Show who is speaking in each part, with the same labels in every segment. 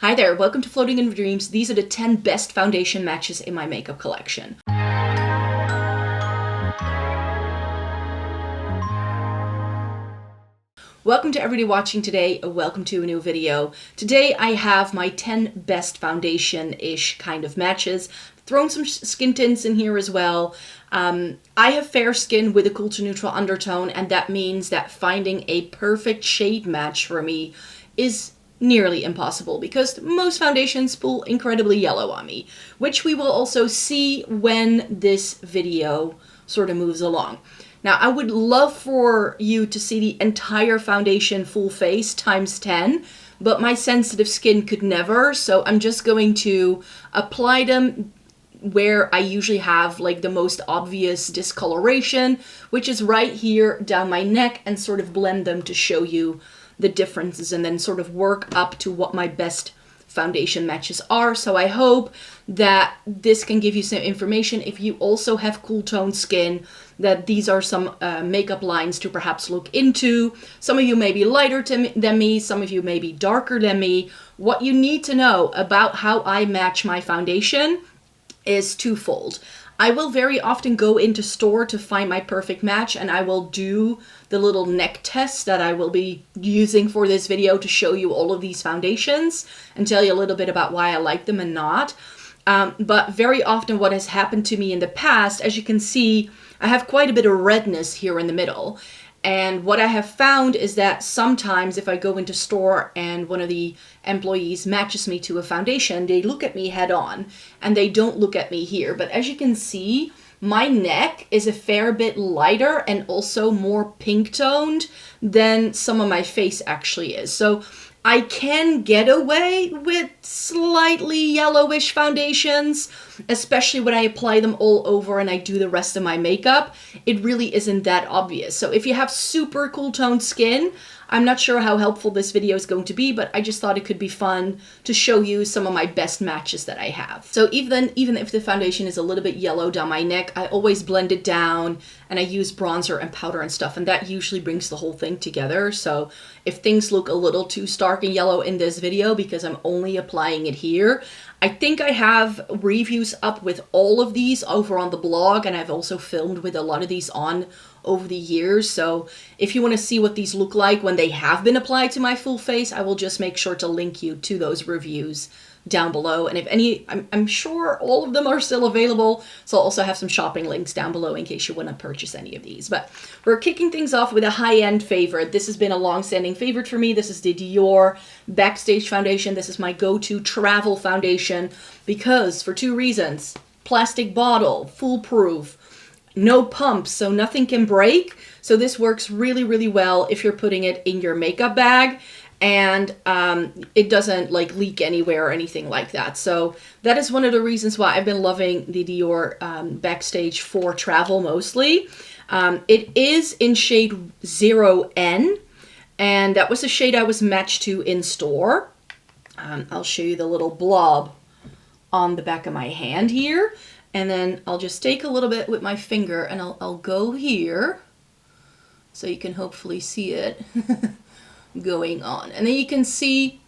Speaker 1: Hi there, welcome to Floating in Dreams. These are the 10 best foundation matches in my makeup collection. Welcome to everybody watching today, welcome to a new video. Today I have my 10 best foundation-ish kind of matches. Thrown some skin tints in here as well. I have fair skin with a cool to neutral undertone, and that means that finding a perfect shade match for me is nearly impossible because most foundations pull incredibly yellow on me, which we will also see when this video sort of moves along. Now, I would love for you to see the entire foundation full face times 10, but my sensitive skin could never, so I'm just going to apply them where I usually have like the most obvious discoloration, which is right here down my neck, and sort of blend them to show you the differences and then sort of work up to what my best foundation matches are. So I hope that this can give you some information if you also have cool toned skin, that these are some makeup lines to perhaps look into. Some of you may be lighter than me, some of you may be darker than me. What you need to know about how I match my foundation is twofold. I will very often go into store to find my perfect match, and I will do the little neck test that I will be using for this video to show you all of these foundations and tell you a little bit about why I like them and not. But very often what has happened to me in the past, as you can see, I have quite a bit of redness here in the middle. And what I have found is that sometimes if I go into store and one of the employees matches me to a foundation, they look at me head on and they don't look at me here. But as you can see, my neck is a fair bit lighter and also more pink toned than some of my face actually is. So I can get away with slightly yellowish foundations, especially when I apply them all over and I do the rest of my makeup. It really isn't that obvious. So if you have super cool toned skin, I'm not sure how helpful this video is going to be, but I just thought it could be fun to show you some of my best matches that I have. So even if the foundation is a little bit yellow down my neck, I always blend it down and I use bronzer and powder and stuff, and that usually brings the whole thing together. So if things look a little too stark and yellow in this video because I'm only applying it here, I think I have reviews up with all of these over on the blog, and I've also filmed with a lot of these on over the years. So if you want to see what these look like when they have been applied to my full face, I will just make sure to link you to those reviews down below. And if any, I'm sure all of them are still available, so I'll also have some shopping links down below in case you want to purchase any of these. But we're kicking things off with a high-end favorite. This has been a long-standing favorite for me. This is the Dior Backstage foundation. This is my go-to travel foundation because for two reasons: plastic bottle, foolproof, no pumps, so nothing can break. So this works really, really well if you're putting it in your makeup bag, and it doesn't like leak anywhere or anything like that. So that is one of the reasons why I've been loving the Dior Backstage for travel mostly. It is in shade 0N, and that was the shade I was matched to in store. I'll show you the little blob on the back of my hand here. And then I'll just take a little bit with my finger and I'll go here so you can hopefully see it going on. And then you can see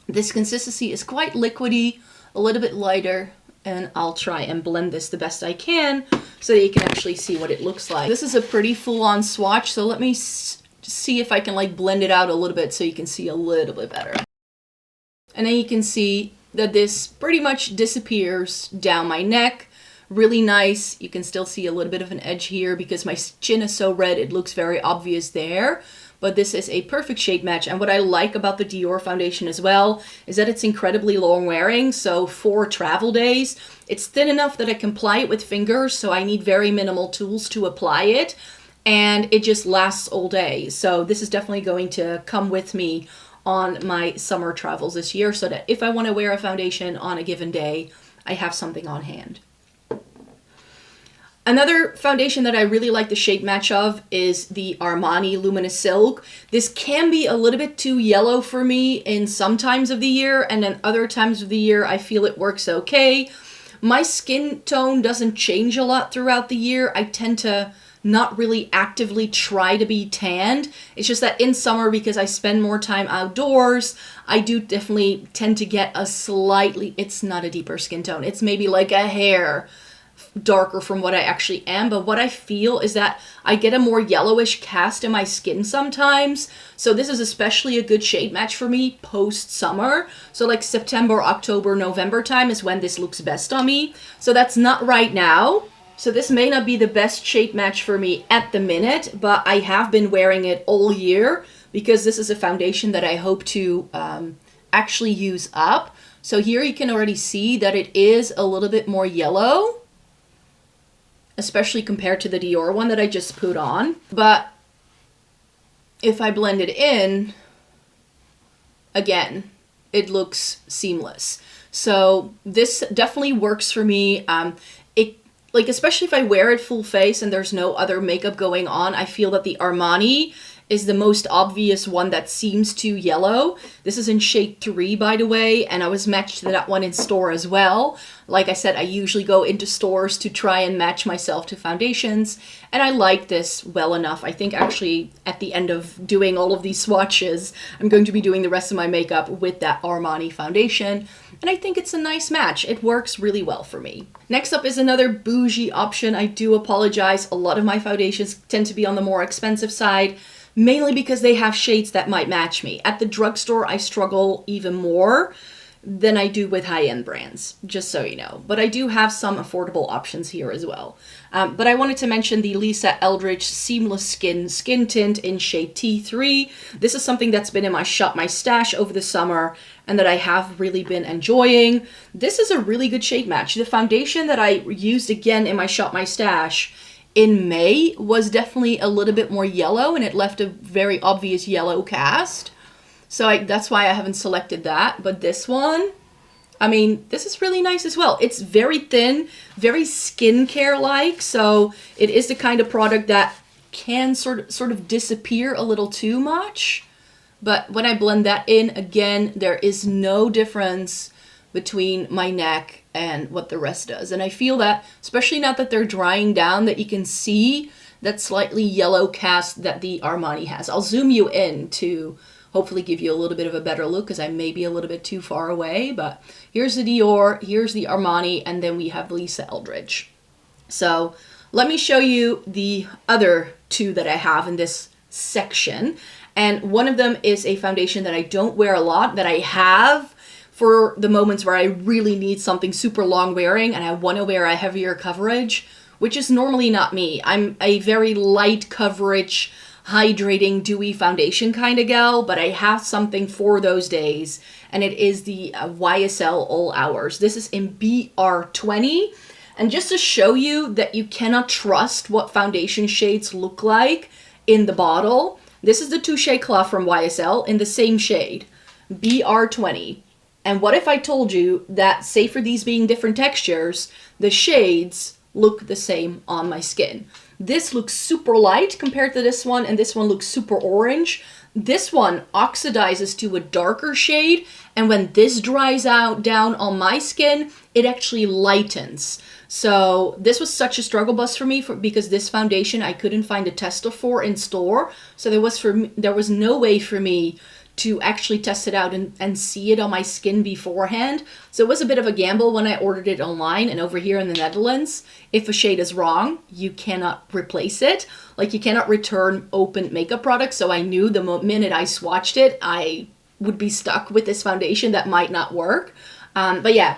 Speaker 1: this consistency is quite liquidy, a little bit lighter, and I'll try and blend this the best I can so that you can actually see what it looks like. This is a pretty full-on swatch, so let me see if I can like blend it out a little bit so you can see a little bit better. And then you can see that this pretty much disappears down my neck. Really nice. You can still see a little bit of an edge here because my chin is so red, it looks very obvious there. But this is a perfect shade match. And what I like about the Dior foundation as well is that it's incredibly long wearing. So for travel days, it's thin enough that I can apply it with fingers, so I need very minimal tools to apply it. And it just lasts all day. So this is definitely going to come with me on my summer travels this year, so that if I want to wear a foundation on a given day, I have something on hand. Another foundation that I really like the shade match of is the Armani Luminous Silk. This can be a little bit too yellow for me in some times of the year, and then other times of the year I feel it works okay. My skin tone doesn't change a lot throughout the year. I tend to not really actively try to be tanned. It's just that in summer, because I spend more time outdoors, I do definitely tend to get a slightly, it's not a deeper skin tone. It's maybe like a hair darker from what I actually am, but what I feel is that I get a more yellowish cast in my skin sometimes. So this is especially a good shade match for me post-summer. So like September, October, November time is when this looks best on me. So that's not right now. So this may not be the best shade match for me at the minute, but I have been wearing it all year because this is a foundation that I hope to actually use up. So here you can already see that it is a little bit more yellow, especially compared to the Dior one that I just put on. But if I blend it in, again, it looks seamless. So this definitely works for me. Like, especially if I wear it full face and there's no other makeup going on, I feel that the Armani is the most obvious one that seems too yellow. This is in shade 3, by the way, and I was matched to that one in store as well. Like I said, I usually go into stores to try and match myself to foundations, and I like this well enough. I think actually at the end of doing all of these swatches, I'm going to be doing the rest of my makeup with that Armani foundation, and I think it's a nice match. It works really well for me. Next up is another bougie option. I do apologize. A lot of my foundations tend to be on the more expensive side, mainly because they have shades that might match me. At the drugstore, I struggle even more than I do with high-end brands, just so you know. But I do have some affordable options here as well. But I wanted to mention the Lisa Eldridge Seamless Skin Tint in shade T3. This is something that's been in my shop, my stash over the summer, and that I have really been enjoying. This is a really good shade match. The foundation that I used again in my shop, my stash, in May was definitely a little bit more yellow, and it left a very obvious yellow cast. So that's why I haven't selected that. But this one, I mean, this is really nice as well. It's very thin, very skincare-like. So it is the kind of product that can sort of disappear a little too much. But when I blend that in, again, there is no difference between my neck and what the rest does. And I feel that, especially now that they're drying down, that you can see that slightly yellow cast that the Armani has. I'll zoom you in to hopefully give you a little bit of a better look, because I may be a little bit too far away. But here's the Dior, here's the Armani, and then we have Lisa Eldridge. So let me show you the other two that I have in this section. And one of them is a foundation that I don't wear a lot, that I have for the moments where I really need something super long wearing and I want to wear a heavier coverage, which is normally not me. I'm a very light coverage, hydrating, dewy foundation kind of gal, but I have something for those days, and it is the YSL All Hours. This is in BR20, and just to show you that you cannot trust what foundation shades look like in the bottle, this is the Touche Cloth from YSL in the same shade, BR20. And what if I told you that, say for these being different textures, the shades look the same on my skin? This looks super light compared to this one, and this one looks super orange. This one oxidizes to a darker shade, and when this dries out down on my skin, it actually lightens. So this was such a struggle bus for me because this foundation I couldn't find a tester for in store. So there was no way for me to actually test it out and see it on my skin beforehand. So it was a bit of a gamble when I ordered it online, and over here in the Netherlands, if a shade is wrong, you cannot replace it. Like, you cannot return open makeup products. So I knew the minute I swatched it, I would be stuck with this foundation that might not work. But yeah,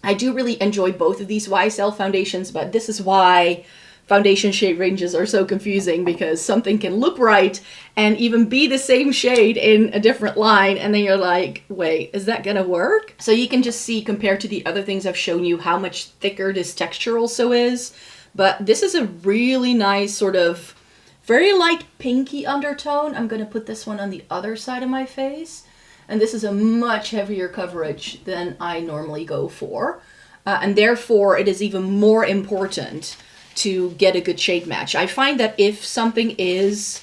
Speaker 1: I do really enjoy both of these YSL foundations, but this is why foundation shade ranges are so confusing, because something can look right and even be the same shade in a different line, and then you're like, wait, is that gonna work? So you can just see, compared to the other things I've shown you, how much thicker this texture also is. But this is a really nice sort of very light pinky undertone. I'm gonna put this one on the other side of my face, and this is a much heavier coverage than I normally go for, and therefore it is even more important to get a good shade match. I find that if something is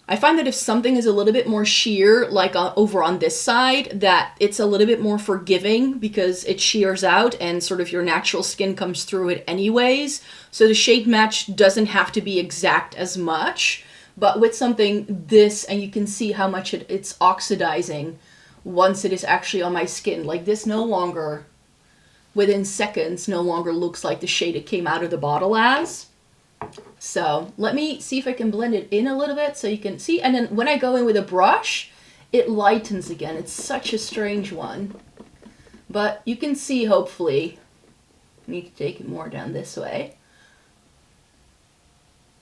Speaker 1: I find that if something is a little bit more sheer, like over on this side, that it's a little bit more forgiving because it shears out and sort of your natural skin comes through it anyways. So the shade match doesn't have to be exact as much. But with something this, and you can see how much it's oxidizing once it is actually on my skin. Like this no longer, within seconds, no longer looks like the shade it came out of the bottle as. So let me see if I can blend it in a little bit so you can see. And then when I go in with a brush, it lightens again. It's such a strange one. But you can see, hopefully, I need to take it more down this way.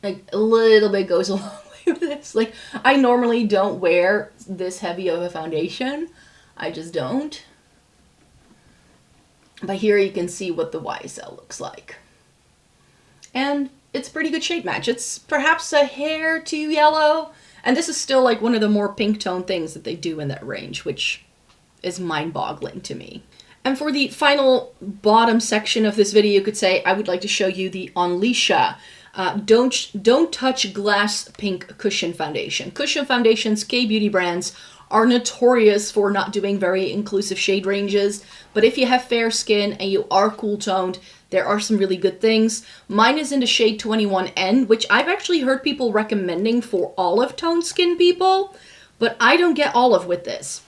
Speaker 1: Like a little bit goes a long way with this. Like I normally don't wear this heavy of a foundation. I just don't. But here you can see what the YSL looks like. And it's pretty good shade match. It's perhaps a hair too yellow. And this is still like one of the more pink tone things that they do in that range, which is mind-boggling to me. And for the final bottom section of this video, you could say, I would like to show you the Unleashia Don't Touch Glass Pink Cushion Foundation. Cushion foundations, K-beauty brands, are notorious for not doing very inclusive shade ranges, but if you have fair skin and you are cool toned, there are some really good things. Mine is in the shade 21N, which I've actually heard people recommending for olive tone skin people, but I don't get olive with this.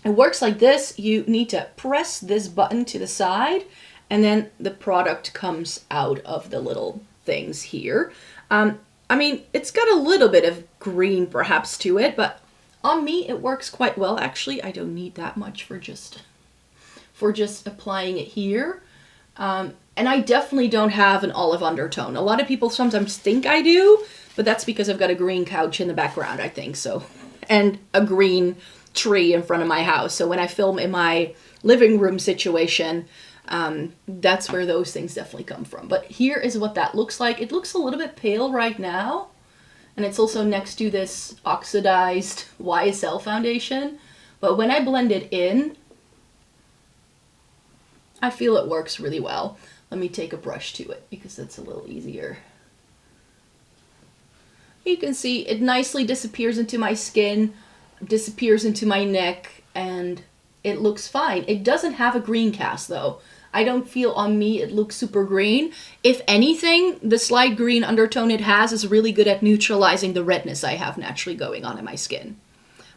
Speaker 1: It works like this. You need to press this button to the side, and then the product comes out of the little things here. I mean, it's got a little bit of green perhaps to it, but on me, it works quite well. Actually, I don't need that much for just applying it here. And I definitely don't have an olive undertone. A lot of people sometimes think I do, but that's because I've got a green couch in the background, I think so. And a green tree in front of my house. So when I film in my living room situation, that's where those things definitely come from. But here is what that looks like. It looks a little bit pale right now. And it's also next to this oxidized YSL foundation. But when I blend it in, I feel it works really well. Let me take a brush to it because that's a little easier. You can see it nicely disappears into my skin, disappears into my neck, and it looks fine. It doesn't have a green cast though. I don't feel on me it looks super green. If anything, the slight green undertone it has is really good at neutralizing the redness I have naturally going on in my skin.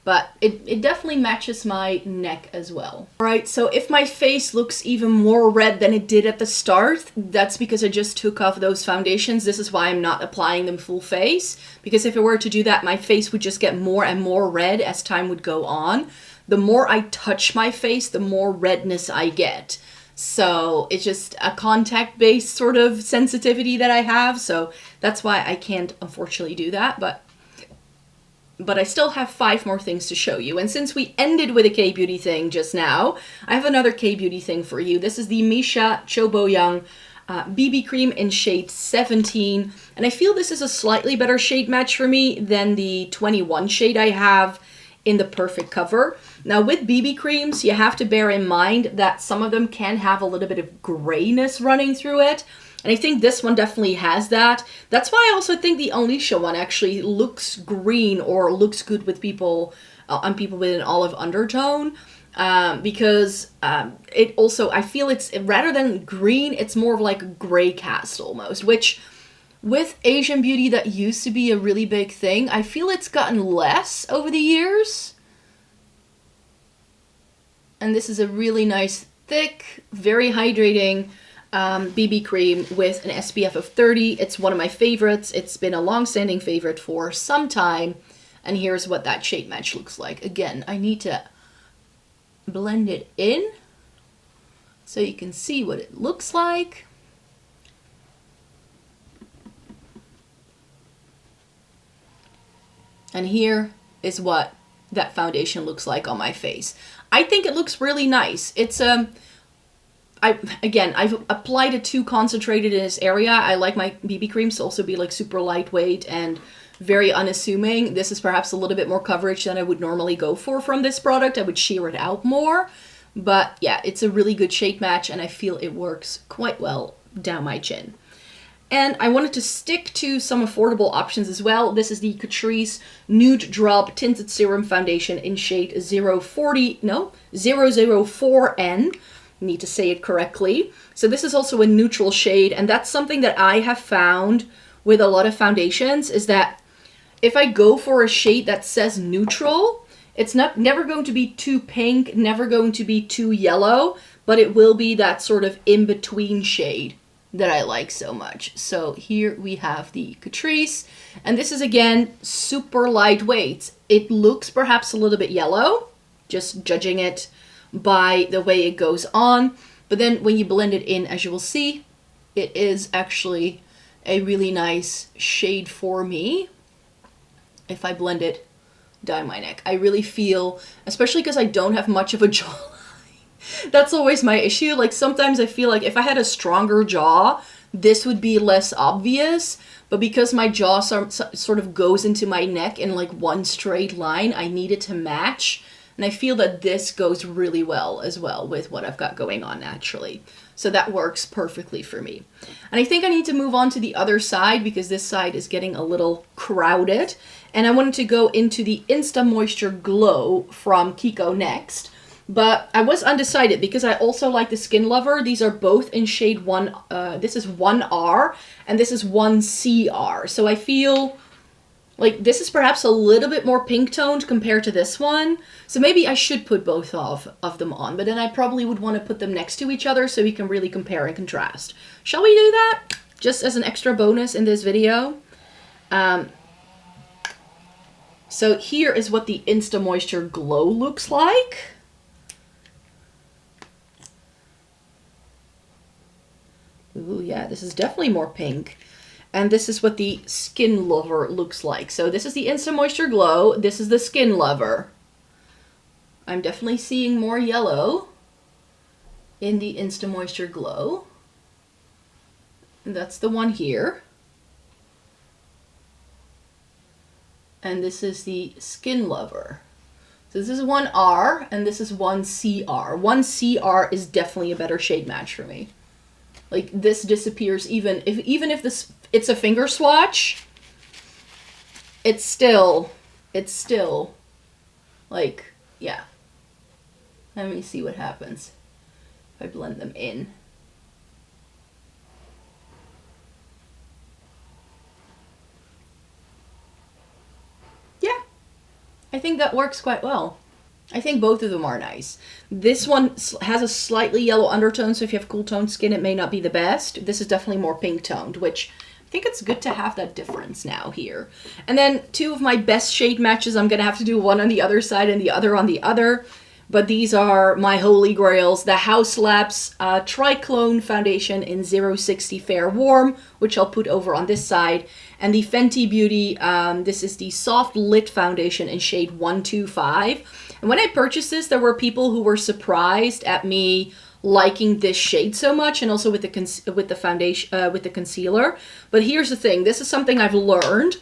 Speaker 1: But it definitely matches my neck as well. All right, so if my face looks even more red than it did at the start, that's because I just took off those foundations. This is why I'm not applying them full face, because if I were to do that, my face would just get more and more red as time would go on. The more I touch my face, the more redness I get. So it's just a contact-based sort of sensitivity that I have, so that's why I can't unfortunately do that, but I still have 5 more things to show you. And since we ended with a K-beauty thing just now, I have another K-beauty thing for you. This is the Missha Choboyang BB cream in shade 17. And I feel this is a slightly better shade match for me than the 21 shade I have in the Perfect Cover. Now with BB creams, you have to bear in mind that some of them can have a little bit of grayness running through it. And I think this one definitely has that. That's why I also think the Unleashia one actually looks green or looks good with people, on people with an olive undertone. Because it also, I feel it's, rather than green, it's more of like a gray cast almost, which with Asian beauty that used to be a really big thing. I feel it's gotten less over the years. And this is a really nice, thick, very hydrating BB cream with an SPF of 30. It's one of my favorites. It's been a long-standing favorite for some time. And here's what that shade match looks like. Again, I need to blend it in so you can see what it looks like. And here is what that foundation looks like on my face. I think it looks really nice. It's I've applied it too concentrated in this area. I like my BB creams to also be like super lightweight and very unassuming. This is perhaps a little bit more coverage than I would normally go for from this product. I would sheer it out more. But yeah, it's a really good shade match and I feel it works quite well down my chin. And I wanted to stick to some affordable options as well. This is the Catrice Nude Drop Tinted Serum Foundation in shade 004N. Need to say it correctly. So this is also a neutral shade, and that's something that I have found with a lot of foundations, is that if I go for a shade that says neutral, it's never going to be too pink, never going to be too yellow, but it will be that sort of in-between shade that I like so much. So here we have the Catrice, and this is again super lightweight. It looks perhaps a little bit yellow, just judging it by the way it goes on, but then when you blend it in, as you will see, it is actually a really nice shade for me. If I blend it down my neck, I really feel, especially because I don't have much of a jawline, that's always my issue. Like sometimes I feel like if I had a stronger jaw, this would be less obvious, but because my jaw sort of goes into my neck in like one straight line, I need it to match. And I feel that this goes really well as well with what I've got going on naturally. So that works perfectly for me. And I think I need to move on to the other side because this side is getting a little crowded. And I wanted to go into the Insta Moisture Glow from Kiko next. But I was undecided because I also like the Skin Lover. These are both in shade 1. This is 1R and this is 1CR. So I feel like this is perhaps a little bit more pink toned compared to this one. So maybe I should put both of them on. But then I probably would want to put them next to each other so we can really compare and contrast. Shall we do that? Just as an extra bonus in this video. So here is what the Insta Moisture Glow looks like. Ooh, yeah, this is definitely more pink. And this is what the Skin Lover looks like. So this is the Insta Moisture Glow. This is the Skin Lover. I'm definitely seeing more yellow in the Insta Moisture Glow. And that's the one here. And this is the Skin Lover. So this is 1R and this is 1CR. 1CR is definitely a better shade match for me. Like this disappears even if this it's a finger swatch, it's still like, yeah. Let me see what happens if I blend them in. Yeah, I think that works quite well. I think both of them are nice. This one has a slightly yellow undertone, so if you have cool toned skin, it may not be the best. This is definitely more pink toned, which I think it's good to have that difference now here. And then two of my best shade matches, I'm going to have to do one on the other side and the other on the other. But these are my holy grails. The Hauslabs Triclone Foundation in 060 Fair Warm, which I'll put over on this side. And the Fenty Beauty, this is the Soft Lit Foundation in shade 125. And when I purchased this, there were people who were surprised at me liking this shade so much, and also with the foundation, with the concealer. But here's the thing: this is something I've learned,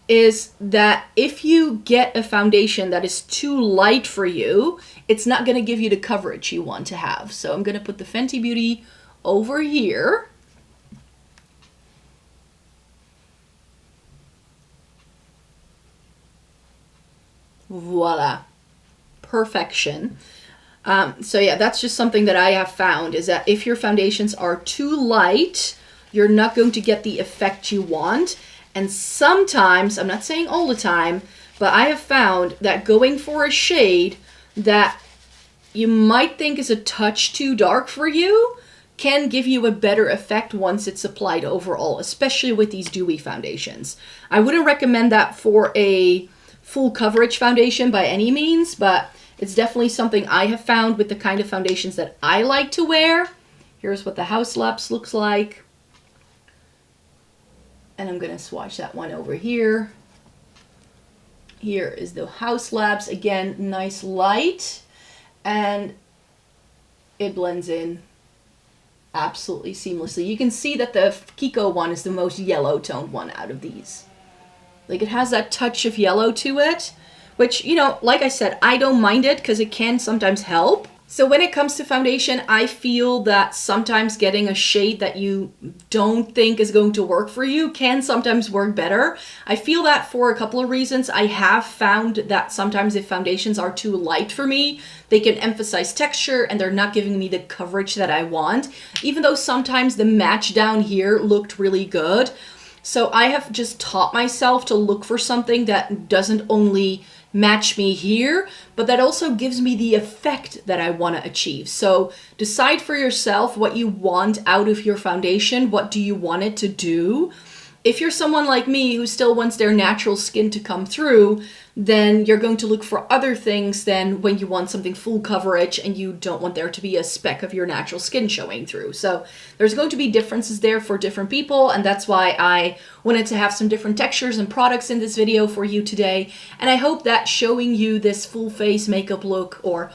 Speaker 1: is that if you get a foundation that is too light for you, it's not going to give you the coverage you want to have. So I'm going to put the Fenty Beauty over here. Voila. Perfection. So yeah, that's just something that I have found, is that if your foundations are too light, you're not going to get the effect you want. And sometimes, I'm not saying all the time, but I have found that going for a shade that you might think is a touch too dark for you can give you a better effect once it's applied overall, especially with these dewy foundations. I wouldn't recommend that for a full coverage foundation by any means, but it's definitely something I have found with the kind of foundations that I like to wear. Here's what the Hauslabs looks like. And I'm going to swatch that one over here. Here is the Hauslabs. Again, nice light. And it blends in absolutely seamlessly. You can see that the Kiko one is the most yellow toned one out of these. Like, it has that touch of yellow to it, which, you know, like I said, I don't mind it because it can sometimes help. So when it comes to foundation, I feel that sometimes getting a shade that you don't think is going to work for you can sometimes work better. I feel that for a couple of reasons. I have found that sometimes if foundations are too light for me, they can emphasize texture and they're not giving me the coverage that I want, even though sometimes the match down here looked really good. So I have just taught myself to look for something that doesn't only match me here, but that also gives me the effect that I want to achieve. So decide for yourself what you want out of your foundation. What do you want it to do? If you're someone like me who still wants their natural skin to come through, then you're going to look for other things than when you want something full coverage and you don't want there to be a speck of your natural skin showing through. So there's going to be differences there for different people, and that's why I wanted to have some different textures and products in this video for you today. And I hope that showing you this full face makeup look, or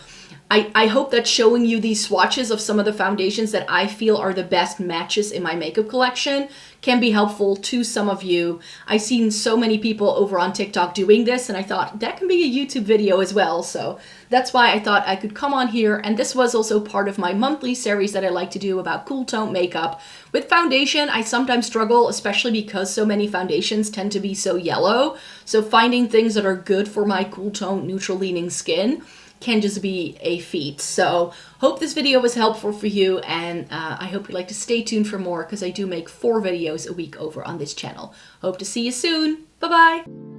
Speaker 1: I hope that showing you these swatches of some of the foundations that I feel are the best matches in my makeup collection can be helpful to some of you. I've seen so many people over on TikTok doing this, and I thought that can be a YouTube video as well. So that's why I thought I could come on here. And this was also part of my monthly series that I like to do about cool tone makeup. With foundation, I sometimes struggle, especially because so many foundations tend to be so yellow. So finding things that are good for my cool tone, neutral leaning skin can just be a feat. So hope this video was helpful for you, and I hope you'd like to stay tuned for more, because I do make 4 videos a week over on this channel. Hope to see you soon. Bye bye.